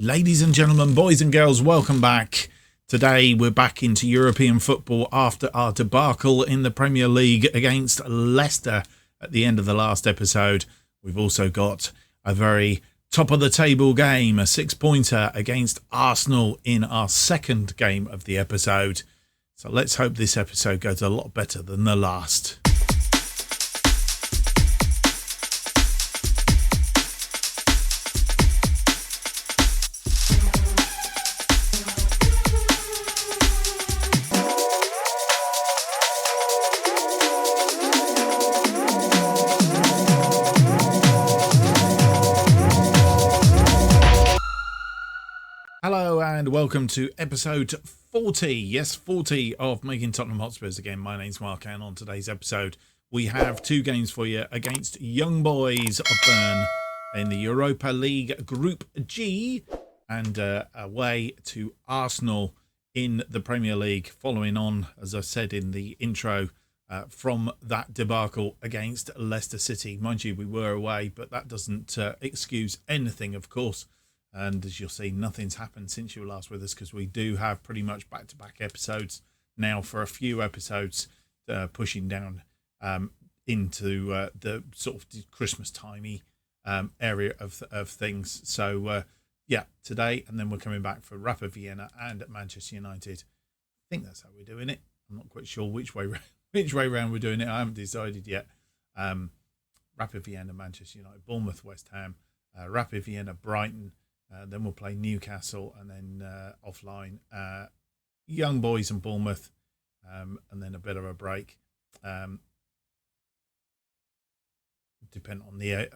Ladies and gentlemen, boys and girls, welcome back. Today we're back into European football after our debacle in the Premier League against Leicester at the end of the last episode. We've also got a very top of the table game, a 6-pointer against Arsenal in our second game of the episode. So let's hope this episode goes a lot better than the last. Hello and welcome to episode 40, yes 40 of Making Tottenham Hotspurs Again. My name's Mark and on today's episode we have two games for you against Young Boys of Bern in the Europa League Group G and away to Arsenal in the Premier League, following on, as I said in the intro, from that debacle against Leicester City. Mind you, we were away, but that doesn't excuse anything, of course. And as you'll see, nothing's happened since you were last with us, because we do have pretty much back-to-back episodes now for a few episodes, pushing down into the sort of Christmas-timey area of things. So, yeah, today, and then we're coming back for Rapid Vienna and Manchester United. I think that's how we're doing it. I'm not quite sure which way round we're doing it. I haven't decided yet. Rapid Vienna, Manchester United, Bournemouth, West Ham, Rapid Vienna, Brighton. Then we'll play Newcastle, and then offline Young Boys and Bournemouth, and then a bit of a break. Depend on the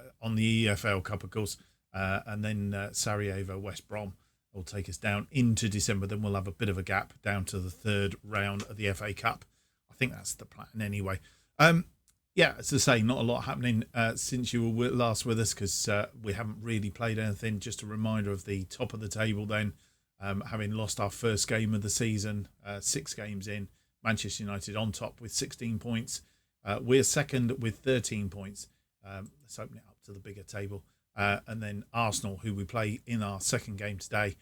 EFL Cup, of course, and then Sarajevo, West Brom will take us down into December. Then we'll have a bit of a gap down to the third round of the FA Cup. I think that's the plan anyway. Yeah, as I say, not a lot happening since you were last with us, because we haven't really played anything. Just a reminder of the top of the table then, having lost our first game of the season, 6 games in. Manchester United on top with 16 points. We're second with 13 points. Let's open it up to the bigger table. And then Arsenal, who we play in our second game today,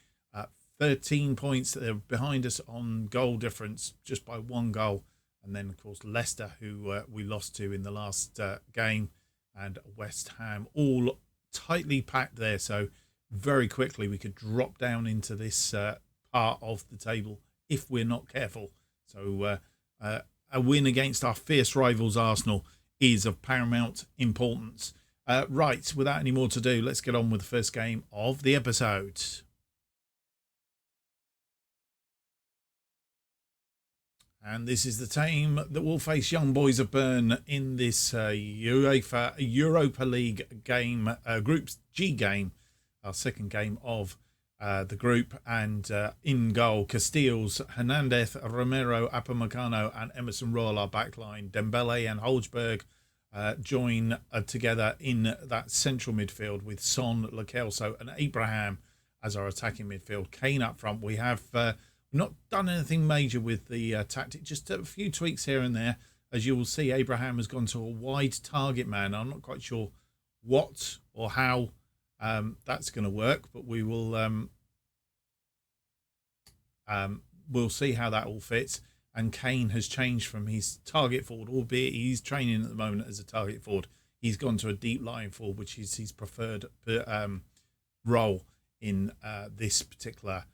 13 points. They're behind us on goal difference, just by 1 goal. And then, of course, Leicester, who we lost to in the last game, and West Ham, all tightly packed there. So very quickly we could drop down into this part of the table if we're not careful. So a win against our fierce rivals Arsenal is of paramount importance. Right, without any more to do, let's get on with the first game of the episode. And this is the team that will face Young Boys of Bern in this Europa League game, Group G game, our second game of the group. And in goal, Castiles, Hernandez, Romero, Upamecano and Emerson Royal, our backline. Dembele and Holzberg join together in that central midfield with Son, Lo Celso and Abraham as our attacking midfield. Kane up front. We have... not done anything major with the tactic, just a few tweaks here and there. As you will see, Abraham has gone to a wide target man. I'm not quite sure what or how that's going to work, but we will we'll see how that all fits. And Kane has changed from his target forward, albeit he's training at the moment as a target forward. He's gone to a deep lying forward, which is his preferred role in this particular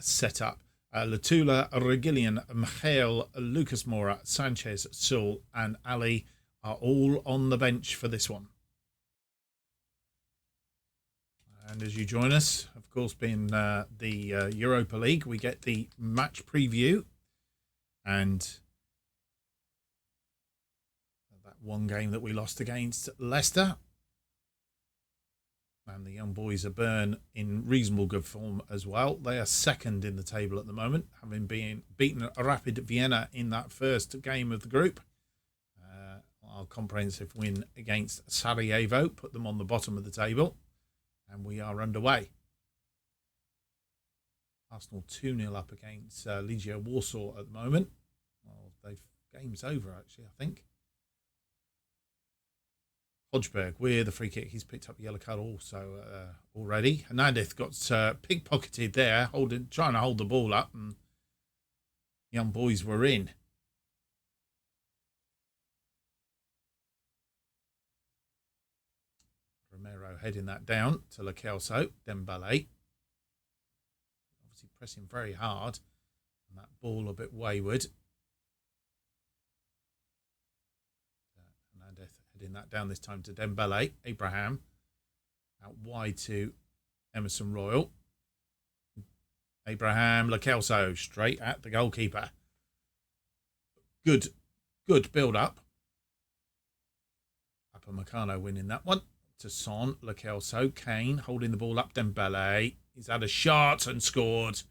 setup. Latula, Regillian, Michael, Lucas Moura, Sanchez, Sul and Ali are all on the bench for this one. And as you join us, of course, being the Europa League, we get the match preview. And that one game that we lost against Leicester. And the Young Boys of Bern in reasonable good form as well. They are second in the table at the moment, having been beaten Rapid Vienna in that first game of the group. Our comprehensive win against Sarajevo put them on the bottom of the table. And we are underway. Arsenal 2-0 up against Legia Warsaw at the moment. Well, game's over, actually, I think. Hodgberg with the free kick. He's picked up a yellow card also already. Hernandez got pickpocketed there, trying to hold the ball up, and young boys were in. Romero heading that down to Lo Celso. Dembele. Obviously pressing very hard. And that ball a bit wayward. Hernandez heading that down this time to Dembele. Abraham out wide to Emerson Royal. Abraham, Lo Celso straight at the goalkeeper. Good build up. Upamecano winning that one. To Son, Lo Celso, Kane holding the ball up. Dembele, he's had a shot and scored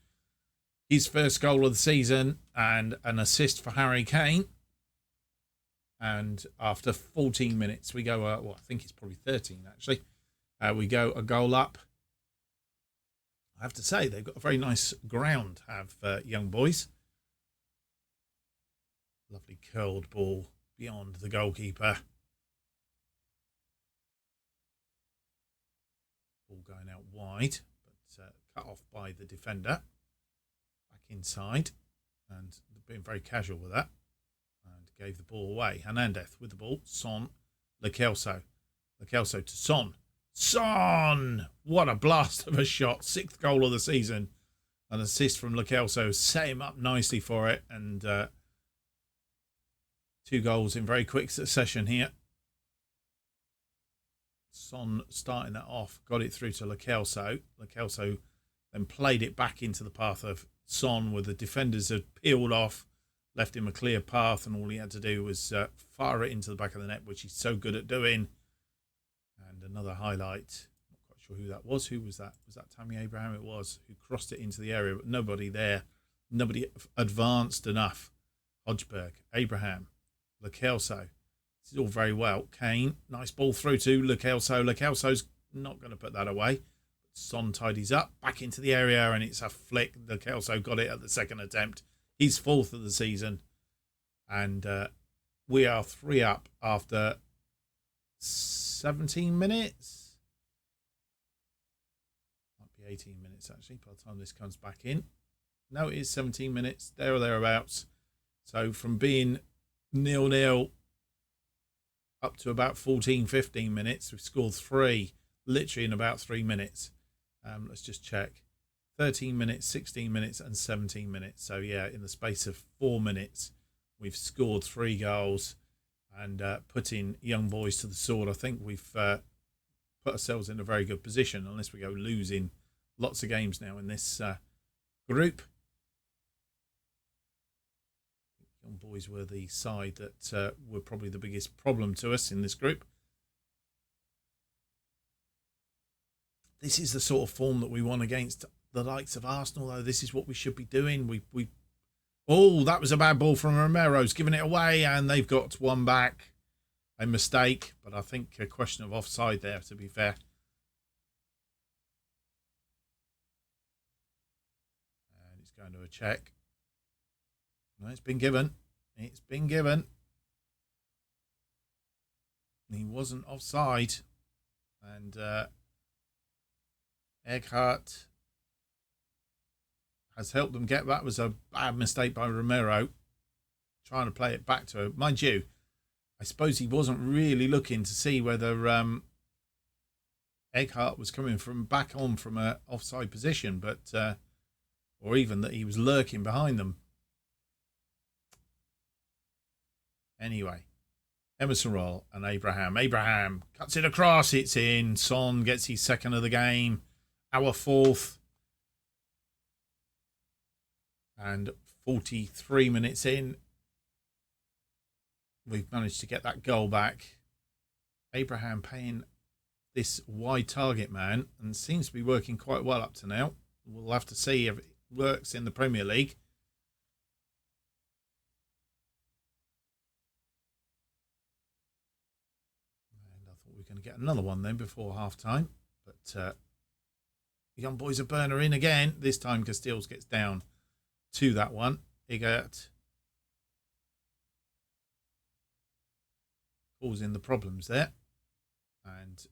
his first goal of the season and an assist for Harry Kane. And after 14 minutes, we go, well, I think it's probably 13 actually. We go a goal up. I have to say, they've got a very nice ground, have young boys. Lovely curled ball beyond the goalkeeper. Ball going out wide, but cut off by the defender. Back inside, and being very casual with that, and gave the ball away. Hernandez with the ball. Son, Lo Celso. Lo Celso to Son. Son! What a blast of a shot. 6th goal of the season. An assist from Lo Celso. Set him up nicely for it, and 2 goals in very quick succession here. Son starting that off, got it through to Lo Celso. Lo Celso then played it back into the path of Son, where the defenders had peeled off, left him a clear path, and all he had to do was fire it into the back of the net, which he's so good at doing. And another highlight, not quite sure who that was. Who was that? Was that Tammy Abraham? It was, who crossed it into the area, but nobody there. Nobody advanced enough. Hodgberg, Abraham, Lo Celso. This is all very well. Kane, nice ball through to Lo Celso. Lo Celso's not going to put that away. Son tidies up, back into the area, and it's a flick. Lo Celso got it at the second attempt. He's 4th of the season. And we are 3 up after 17 minutes. Might be 18 minutes, actually, by the time this comes back in. No, it is 17 minutes, there or thereabouts. So from being 0-0 up to about 14, 15 minutes. We've scored 3, literally in about 3 minutes. Let's just check. 13 minutes, 16 minutes, and 17 minutes. So, yeah, in the space of 4 minutes, we've scored 3 goals and putting young boys to the sword. I think we've put ourselves in a very good position, unless we go losing lots of games now in this group. Young boys were the side that were probably the biggest problem to us in this group. This is the sort of form that we want against the likes of Arsenal, though. This is what we should be doing. Oh, that was a bad ball from Romero's giving it away, and they've got one back. A mistake, but I think a question of offside there, to be fair. And it's going to a check. No, it's been given. It's been given. He wasn't offside. And Eckhart has helped them get that. Was a bad mistake by Romero. Trying to play it back to him. Mind you, I suppose he wasn't really looking to see whether Eckhart was coming from back on from an offside position, but or even that he was lurking behind them. Anyway, Emerson Royal and Abraham. Abraham cuts it across. It's in. Son gets his 2nd of the game. Our 4th. And 43 minutes in, we've managed to get that goal back. Abraham paying this wide target man, and seems to be working quite well up to now. We'll have to see if it works in the Premier League. And I thought we were going to get another one then before half time, but the young boys are burner in again. This time Casteels gets down to that one. Igert causing the problems there. And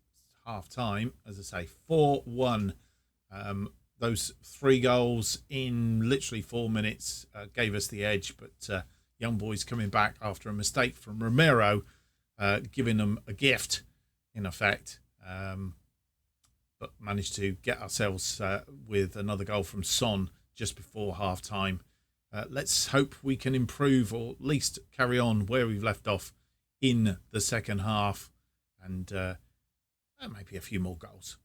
half time, as I say, 4-1. Those 3 goals in literally 4 minutes gave us the edge, but Young Boys coming back after a mistake from Romero, giving them a gift in effect, but managed to get ourselves with another goal from Son just before half time. Let's hope we can improve, or at least carry on where we've left off in the second half, and maybe a few more goals.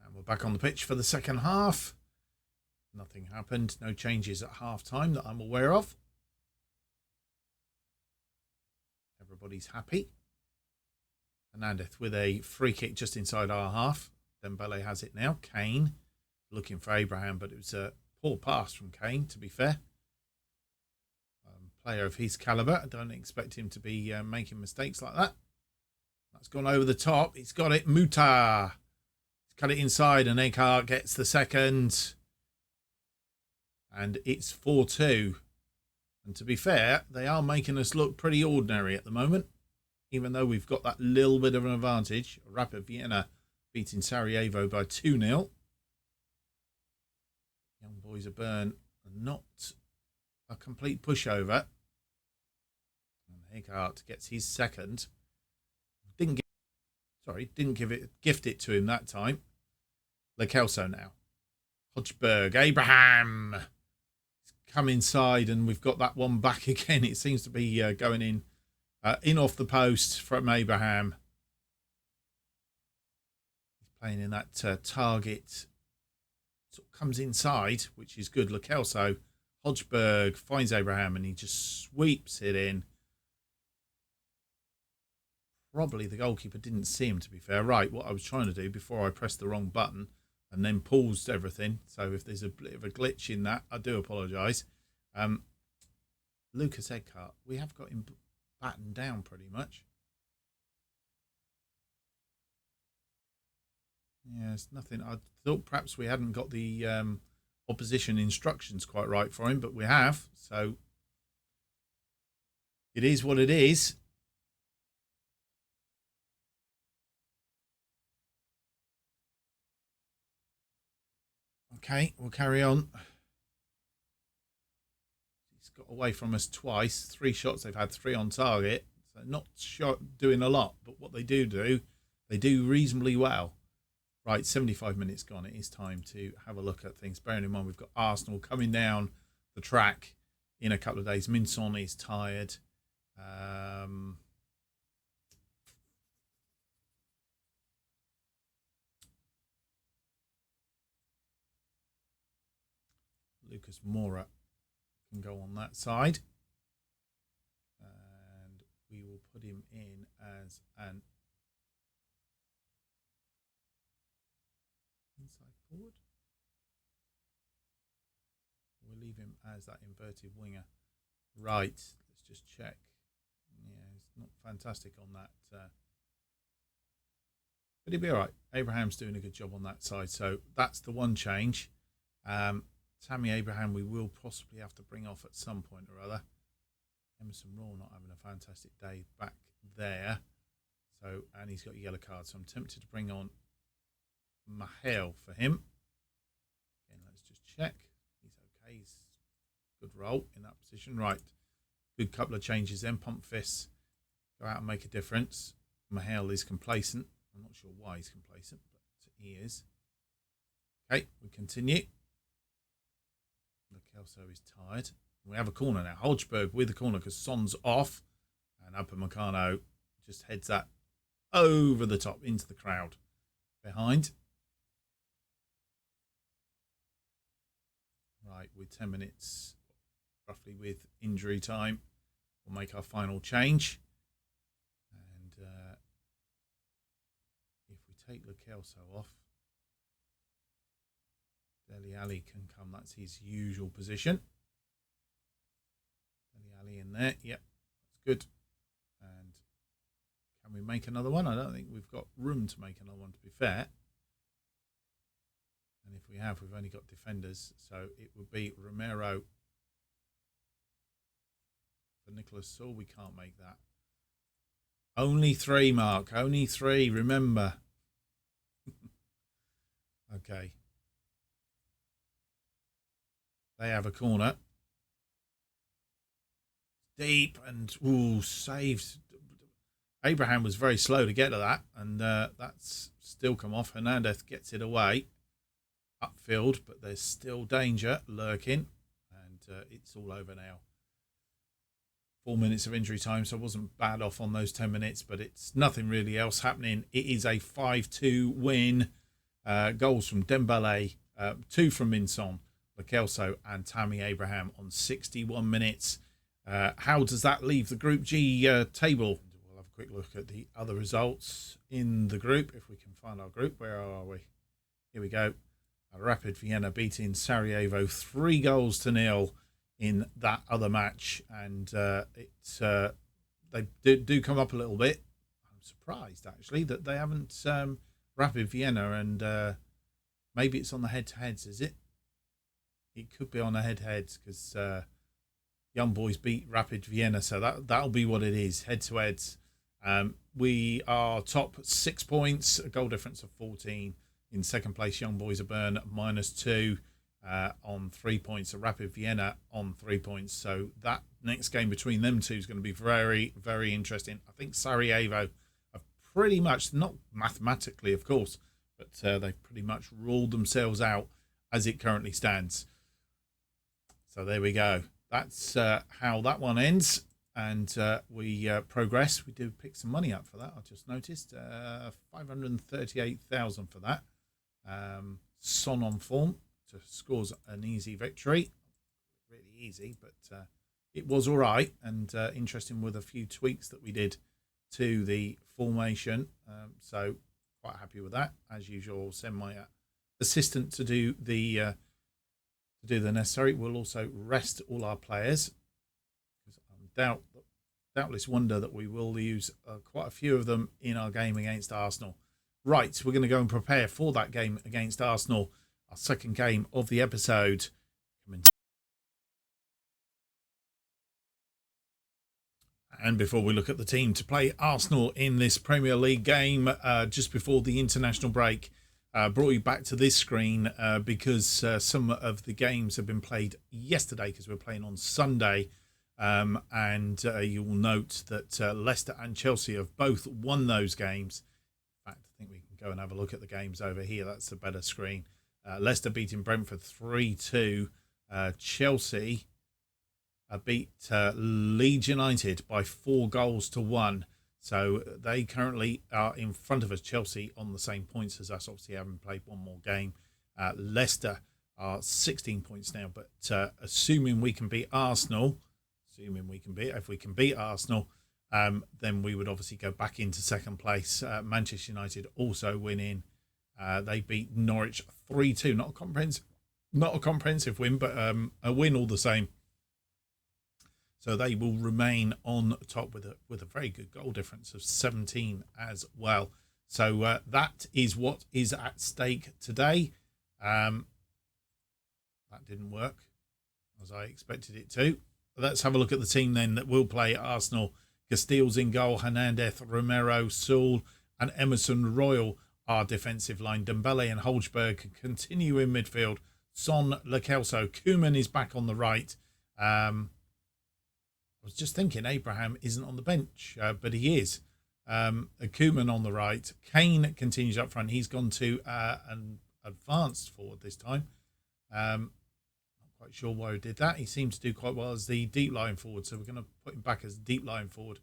And we're back on the pitch for the second half. Nothing happened. No changes at half time that I'm aware of. Everybody's happy. Hernandez with a free kick just inside our half. Dembele has it now. Kane looking for Abraham, but it was a poor pass from Kane, to be fair. Player of his calibre. I don't expect him to be making mistakes like that. That's gone over the top. He's got it. Muta. He's cut it inside, and Eckhart gets the second. And it's 4-2. And to be fair, they are making us look pretty ordinary at the moment, even though we've got that little bit of an advantage. Rapid Vienna beating Sarajevo by 2-0. Young Boys of Bern are not a complete pushover. And Eckhart gets his second. Didn't gift it to him that time. Lo Celso now. Hodgberg, Abraham. Come inside, and we've got that one back again. It seems to be going in off the post from Abraham. He's playing in that target. Sort of comes inside, which is good. Lo Celso, Hodgberg finds Abraham, and he just sweeps it in. Probably the goalkeeper didn't see him, to be fair. Right, what I was trying to do before I pressed the wrong button and then paused everything. So if there's a bit of a glitch in that, I do apologise. Lucas Eckhart, we have got him battened down pretty much. Yeah, it's nothing. I thought perhaps we hadn't got the opposition instructions quite right for him, but we have. So it is what it is. Okay, we'll carry on. He's got away from us twice. 3 shots, they've had 3 on target. So not doing a lot, but what they do, they do reasonably well. Right, 75 minutes gone. It is time to have a look at things. Bearing in mind we've got Arsenal coming down the track in a couple of days. Minson is tired. Lucas Moura can go on that side. And we will put him in as an inside forward. We'll leave him as that inverted winger. Right, let's just check. Yeah, it's not fantastic on that. But he'll be all right. Abraham's doing a good job on that side. So that's the one change. Tammy Abraham we will possibly have to bring off at some point or other. Emerson Raw not having a fantastic day back there. So, and he's got a yellow card. So I'm tempted to bring on Mahel for him. Again, let's just check. He's okay. He's good role in that position. Right. Good couple of changes then. Pump fists go out and make a difference. Mahel is complacent. I'm not sure why he's complacent, but he is. Okay, we continue. Lo Celso is tired. We have a corner now. Hodgberg with the corner because Son's off. And Upamecano just heads that over the top into the crowd behind. Right, with 10 minutes roughly with injury time, we'll make our final change. And if we take Lo Celso off, Dele Alli can come. That's his usual position. Dele Alli in there. Yep, that's good. And can we make another one? I don't think we've got room to make another one, to be fair. And if we have, we've only got defenders. So it would be Romero for Nicholas Saul. We can't make that. Only 3, Mark. Only 3, remember. Okay. They have a corner. Deep and, ooh, saved. Abraham was very slow to get to that, and that's still come off. Hernandez gets it away upfield, but there's still danger lurking, and it's all over now. 4 minutes of injury time, so I wasn't bad off on those 10 minutes, but it's nothing really else happening. It is a 5-2 win. Goals from Dembele, 2 from Minson, Lo Celso, and Tammy Abraham on 61 minutes. How does that leave the Group G table? We'll have a quick look at the other results in the group, if we can find our group. Where are we? Here we go. Rapid Vienna beating Sarajevo 3-0 in that other match, and they do come up a little bit. I'm surprised actually that they haven't Rapid Vienna, and maybe it's on the head-to-heads. Is it? It could be on the head-to-heads because Young Boys beat Rapid Vienna, so that'll be what it is, head-to-heads. We are top 6 points, a goal difference of 14. In second place, Young Boys of Bern -2 on 3 points. Rapid Vienna on 3 points. So that next game between them two is going to be very, very interesting. I think Sarajevo have pretty much, not mathematically, of course, but they've pretty much ruled themselves out as it currently stands. So there we go. That's how that one ends. And we progress. We do pick some money up for that. I just noticed 538,000 for that. Son on form to scores an easy victory. Really easy, but it was all right, and interesting with a few tweaks that we did to the formation. So quite happy with that. As usual, I'll send my assistant to do the necessary. We'll also rest all our players, because I doubtless wonder that we will use quite a few of them in our game against Arsenal. Right, we're going to go and prepare for that game against Arsenal, our second game of the episode. And before we look at the team to play Arsenal in this Premier League game, just before the international break, brought you back to this screen because some of the games have been played yesterday, because we're playing on Sunday. And you will note that Leicester and Chelsea have both won those games. In fact, I think we can go and have a look at the games over here. That's a better screen. Leicester beating Brentford 3-2. Chelsea beat Leeds United by 4-1. So they currently are in front of us. Chelsea on the same points as us, obviously having played one more game. Leicester are 16 points now. But assuming we can beat Arsenal, if we can beat Arsenal, then we would obviously go back into second place. Manchester United also winning. They beat Norwich 3-2. Not a comprehensive win, but a win all the same. So they will remain on top with a very good goal difference of 17 as well. So that is what is at stake today. That didn't work as I expected it to. Let's have a look at the team then that will play Arsenal. Castile's in goal. Hernandez, Romero, Sewell and Emerson Royal are defensive line. Dembele and Holzberg continue in midfield. Son, Lo Celso, Koeman is back on the right. I was just thinking Abraham isn't on the bench, but he is. Koeman on the right. Kane continues up front. He's gone to an advanced forward this time. Quite sure why he did that. He seemed to do quite well as the deep line forward, so we're going to put him back as deep line forward.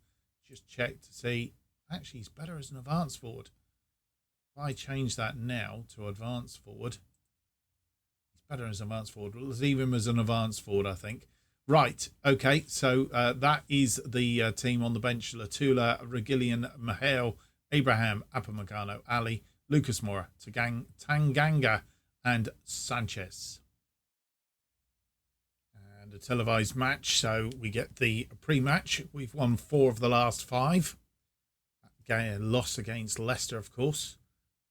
Just check to see, actually he's better as an advanced forward. If I change that now to advanced forward, he's better as an advanced forward. Let's leave him as an advanced forward, I think. Right, okay, so that is the team on the bench. Latula, Regillion, Mahale, Abraham, Apamagano, Ali, Lucas Moura, Tanganga and Sanchez. A televised match, so we get the pre-match. We've won 4 of the last 5. A loss against Leicester, of course.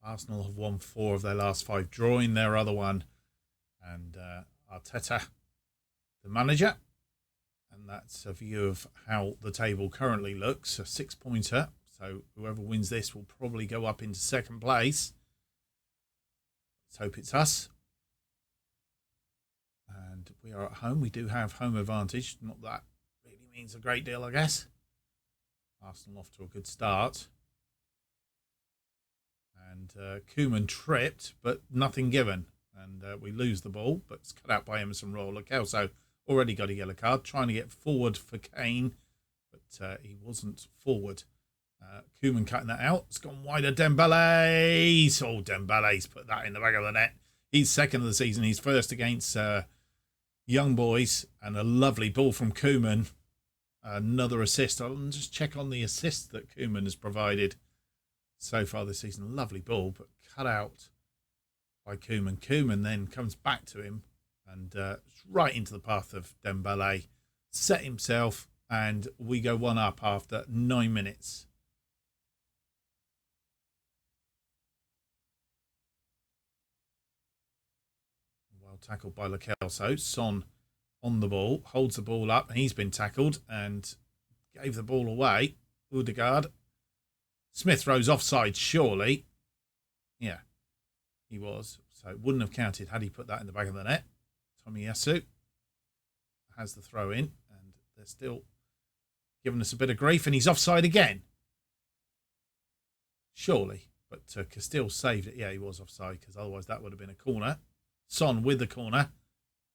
Arsenal have won 4 of their last 5, drawing their other one. And Arteta, the manager, and that's a view of how the table currently looks. A 6-pointer, So whoever wins this will probably go up into second place. Let's hope it's us. And we are at home. We do have home advantage. Not that really means a great deal, I guess. Arsenal off to a good start. And Koeman tripped, but nothing given. And we lose the ball, but it's cut out by Emerson Royal. Kelso already got a yellow card, trying to get forward for Kane, but he wasn't forward. Koeman cutting that out. It's gone wider. Dembele. So Dembele's put that in the back of the net. He's second of the season. He's first against young boys, and a lovely ball from Koeman. Another assist. I'll just check on the assists that Koeman has provided so far this season. Lovely ball, but cut out by Koeman. Koeman then comes back to him and right into the path of Dembele. Set himself, and we go one up after 9 minutes. Well tackled by Lo Celso. Son on the ball, holds the ball up. He's been tackled and gave the ball away. Odegaard. Smith Rowe's offside, surely. Yeah, he was. So it wouldn't have counted had he put that in the back of the net. Tomiyasu has the throw in, and they're still giving us a bit of grief, and he's offside again. Surely. But Castile saved it. Yeah, he was offside, because otherwise that would have been a corner. Son with the corner.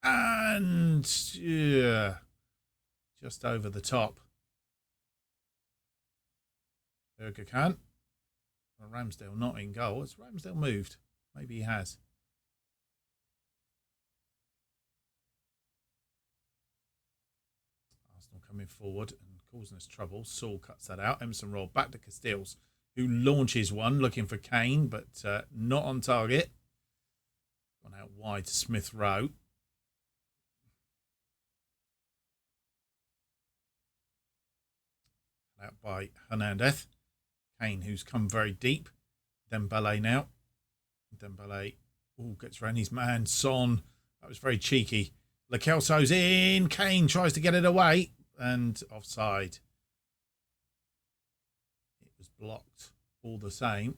And yeah, just over the top. Ergocan. Ramsdale not in goal. Has Ramsdale moved? Maybe he has. Arsenal coming forward and causing us trouble. Saul cuts that out. Emerson Royal back to Castiles, who launches one, looking for Kane, but not on target. Gone out wide to Smith Rowe. Out by Hernandez. Kane, who's come very deep. Dembele now. Dembele gets around his man. Son. That was very cheeky. Lo Celso's in. Kane tries to get it away. And offside. It was blocked all the same.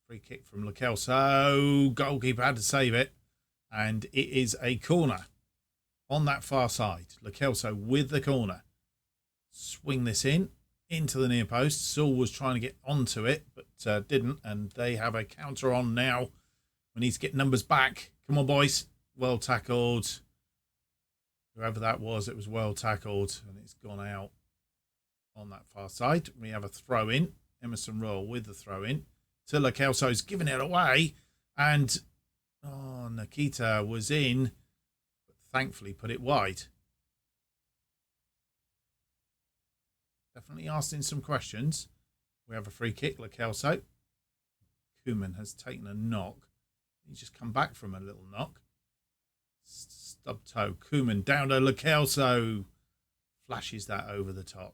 Free kick from Lo Celso. Goalkeeper had to save it. And it is a corner. On that far side. Lo Celso with the corner. Swing this in. Into the near post. Saul was trying to get onto it, but didn't. And they have a counter on now. We need to get numbers back. Come on, boys. Well tackled. Whoever that was, it was well tackled. And it's gone out on that far side. We have a throw in. Emerson Royal with the throw in. To Lo Celso's giving it away. And Nikita was in. Thankfully put it wide. Definitely asking some questions. We have a free kick, Lo Celso. Koeman has taken a knock. He's just come back from a little knock. Stub toe. Koeman down to Lo Celso. Flashes that over the top.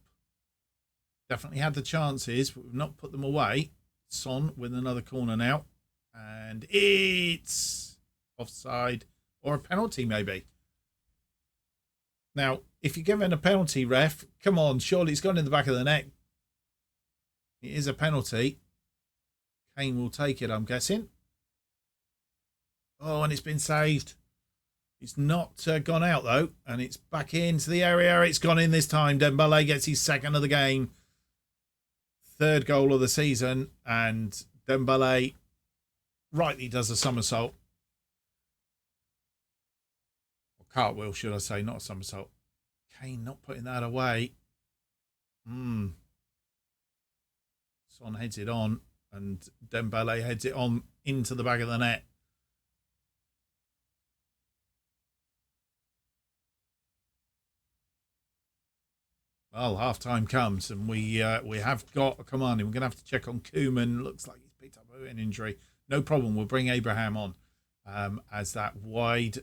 Definitely had the chances, but we've not put them away. Son with another corner now. And it's offside or a penalty maybe. Now, if you're given a penalty, ref, come on, surely it's gone in the back of the net. It is a penalty. Kane will take it, I'm guessing. Oh, and it's been saved. It's not gone out, though, and it's back into the area. It's gone in this time. Dembele gets his second of the game. Third goal of the season, and Dembele rightly does a somersault. Cartwheel, should I say, not a somersault. Kane not putting that away. Son heads it on, and Dembele heads it on into the back of the net. Well, half-time comes, and we have got a command. We're going to have to check on Koeman. Looks like he's picked up an injury. No problem. We'll bring Abraham on as that wide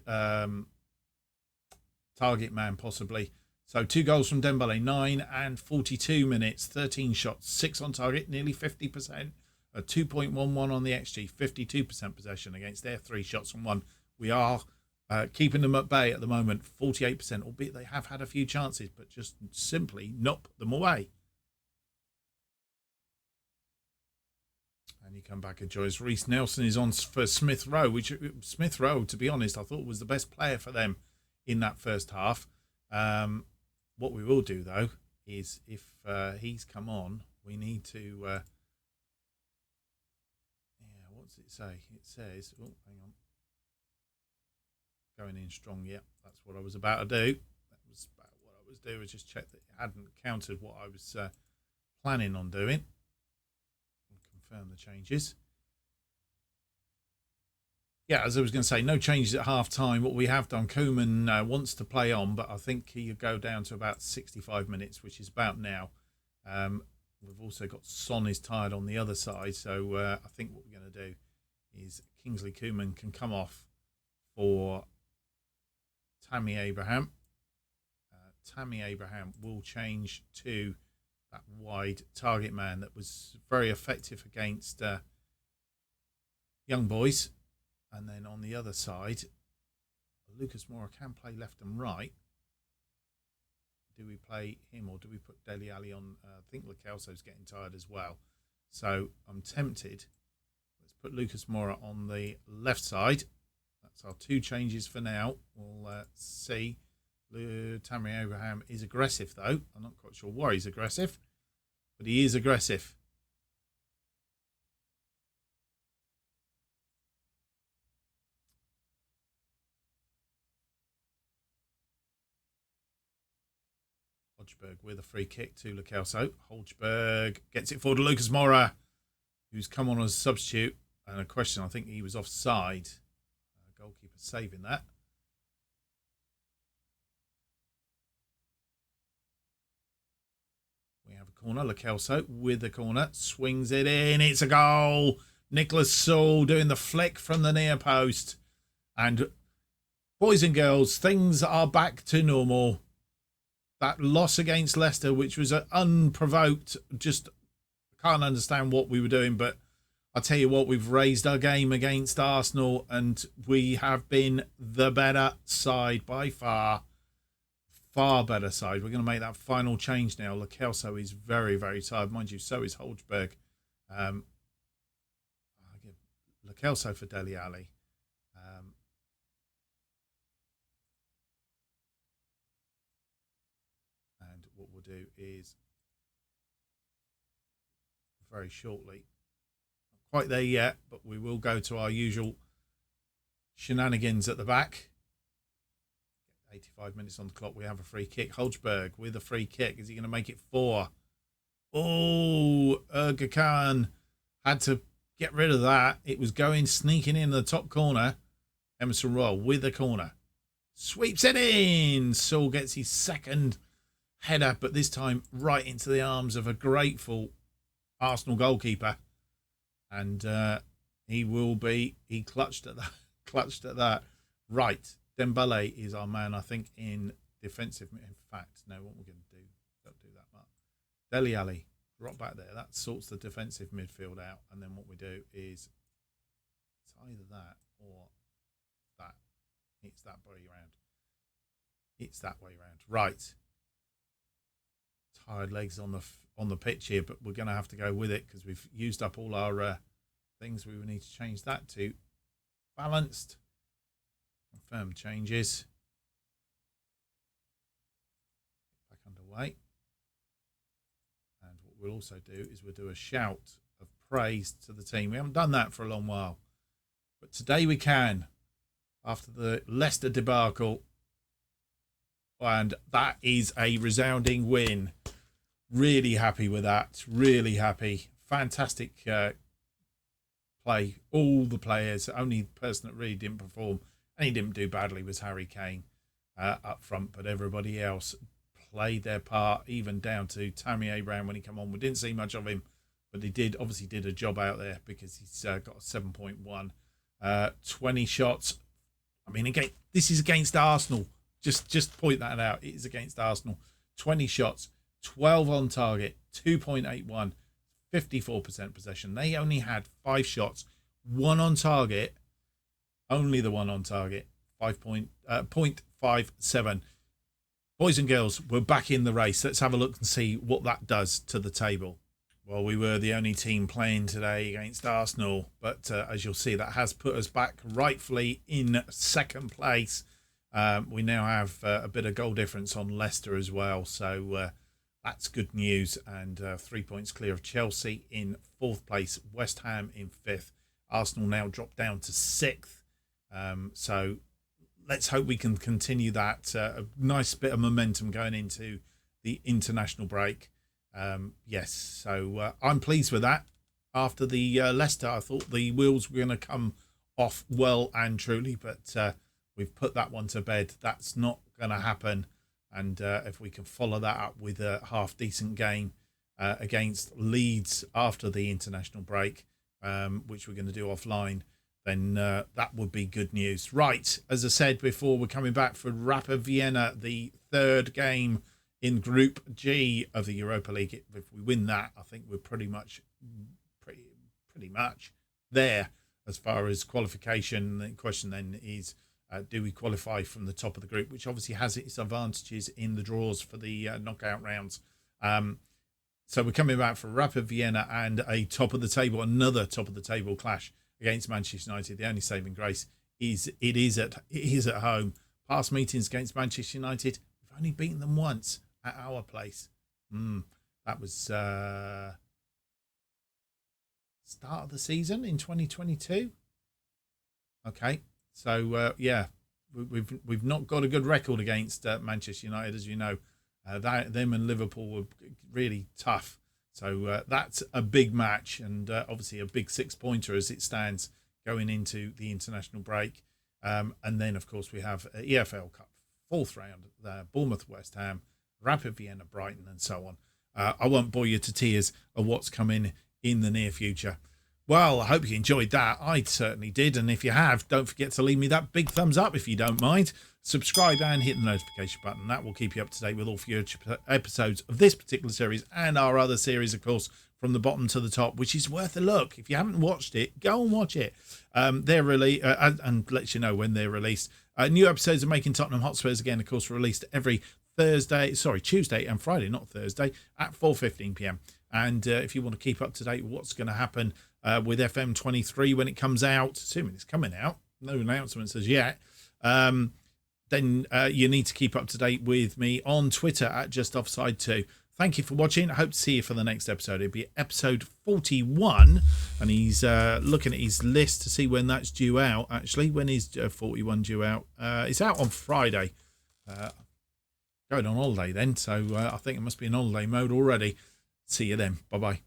target man, possibly. So 2 goals from Dembele, 9 and 42 minutes, 13 shots, 6 on target, nearly 50%, a 2.11 on the XG, 52% possession against their 3 shots and 1. We are keeping them at bay at the moment, 48%, albeit they have had a few chances, but just simply not put them away. And you come back and Joyce. Reece Nelson is on for Smith Rowe, which Smith Rowe, to be honest, I thought was the best player for them in that first half. What we will do, though, is if he's come on, we need to... what does it say? It says... Oh, hang on. Going in strong, yeah, that's what I was about to do. That was about what I was doing, was just check that it hadn't countered what I was planning on doing. Confirm the changes. Yeah, as I was going to say, no changes at half time. What we have done, Koeman wants to play on, but I think he'll go down to about 65 minutes, which is about now. We've also got Son is tired on the other side, so I think what we're going to do is Kingsley Koeman can come off for Tammy Abraham. Tammy Abraham will change to that wide target man that was very effective against young boys. And then on the other side, Lucas Moura can play left and right. Do we play him or do we put Dele Alli on? I think Lo Celso's getting tired as well. So I'm tempted. Let's put Lucas Moura on the left side. That's our two changes for now. We'll see. Tammy Abraham is aggressive, though. I'm not quite sure why he's aggressive, but he is aggressive. Hodgberg with a free kick to Lo Celso. Hodgberg gets it forward to Lucas Moura, who's come on as a substitute. And a question, I think he was offside. Goalkeeper saving that. We have a corner. Lo Celso with the corner. Swings it in. It's a goal. Nicholas Saul doing the flick from the near post. And boys and girls, things are back to normal. That loss against Leicester, which was unprovoked, just can't understand what we were doing. But I'll tell you what, we've raised our game against Arsenal and we have been the better side by far. Far better side. We're going to make that final change now. Lo Celso is very, very tired. Mind you, so is Hodgberg. I'll give Lo Celso for Dele Alli. And what we'll do is very shortly, not quite there yet, but we will go to our usual shenanigans at the back. 85 minutes on the clock. We have a free kick. Hodgberg with a free kick. Is he going to make it 4? Oh, Erga Khan had to get rid of that. It was sneaking in the top corner. Emerson Royal with the corner. Sweeps it in. Saul gets his second header, but this time right into the arms of a grateful Arsenal goalkeeper. And he clutched at that. Right. Dembele is our man, I think, in defensive. In fact, no, what we're going to do, don't do that much. Dele Alli, drop back there. That sorts the defensive midfield out. And then what we do is it's either that or that. It's that way around. It's that way around. Right. Tired legs on the pitch here, but we're going to have to go with it because we've used up all our things. We will need to change that to balanced. Confirm changes. Back underway. And what we'll also do is we'll do a shout of praise to the team. We haven't done that for a long while, but today we can, after the Leicester debacle, and that is a resounding win. Really happy with that. Really happy. Fantastic play. All the players. The only person that really didn't perform and he didn't do badly was Harry Kane up front, but everybody else played their part, even down to Tammy Abraham when he came on. We didn't see much of him, but he obviously did a job out there because he's got a 7.1. 20 shots. I mean, again, this is against Arsenal. Just point that out. It is against Arsenal. 20 shots, 12 on target, 2.81, 54% possession. They only had 5 shots, 1 on target. Only the 1 on target, 0.57. Boys and girls, we're back in the race. Let's have a look and see what that does to the table. Well, we were the only team playing today against Arsenal, but as you'll see, that has put us back rightfully in second place. We now have a bit of goal difference on Leicester as well, so that's good news. And 3 points clear of Chelsea in fourth place, West Ham in fifth. Arsenal now dropped down to sixth. So let's hope we can continue that. A nice bit of momentum going into the international break. Yes, so I'm pleased with that. After the Leicester, I thought the wheels were going to come off well and truly, but we've put that one to bed. That's not going to happen. And if we can follow that up with a half-decent game against Leeds after the international break, which we're going to do offline, then that would be good news. Right, as I said before, we're coming back for Rapid Vienna, the third game in Group G of the Europa League. If we win that, I think we're pretty much there as far as qualification. The question then is, do we qualify from the top of the group, which obviously has its advantages in the draws for the knockout rounds. So we're coming back for Rapid Vienna and another top of the table clash against Manchester United. The only saving grace is it is at home. Past meetings against Manchester United, we've only beaten them once at our place. That was start of the season in 2022. Okay, so yeah, we've not got a good record against Manchester United, as you know. Them and Liverpool were really tough. So that's a big match, and obviously a big 6-pointer as it stands going into the international break. And then, of course, we have EFL Cup, fourth round, Bournemouth, West Ham, Rapid Vienna, Brighton, and so on. I won't bore you to tears of what's coming in the near future. Well, I hope you enjoyed that. I certainly did. And if you have, don't forget to leave me that big thumbs up if you don't mind. Subscribe and hit the notification button. That will keep you up to date with all future episodes of this particular series and our other series, of course, from the bottom to the top, which is worth a look. If you haven't watched it, go and watch it. They're really and let you know when they're released. New episodes of Making Tottenham Hotspurs, again, of course, released every Tuesday and Friday, not Thursday, at 4:15 p.m. And if you want to keep up to date with what's going to happen with FM23 when it comes out, assuming it's coming out, no announcements as yet, then you need to keep up to date with me on Twitter at JustOffsideFM. Thank you for watching. I hope to see you for the next episode. It'll be episode 41, and he's looking at his list to see when that's due out. Actually, when is 41 due out? It's out on Friday. Going on holiday then, so I think it must be in holiday mode already. See you then. Bye-bye.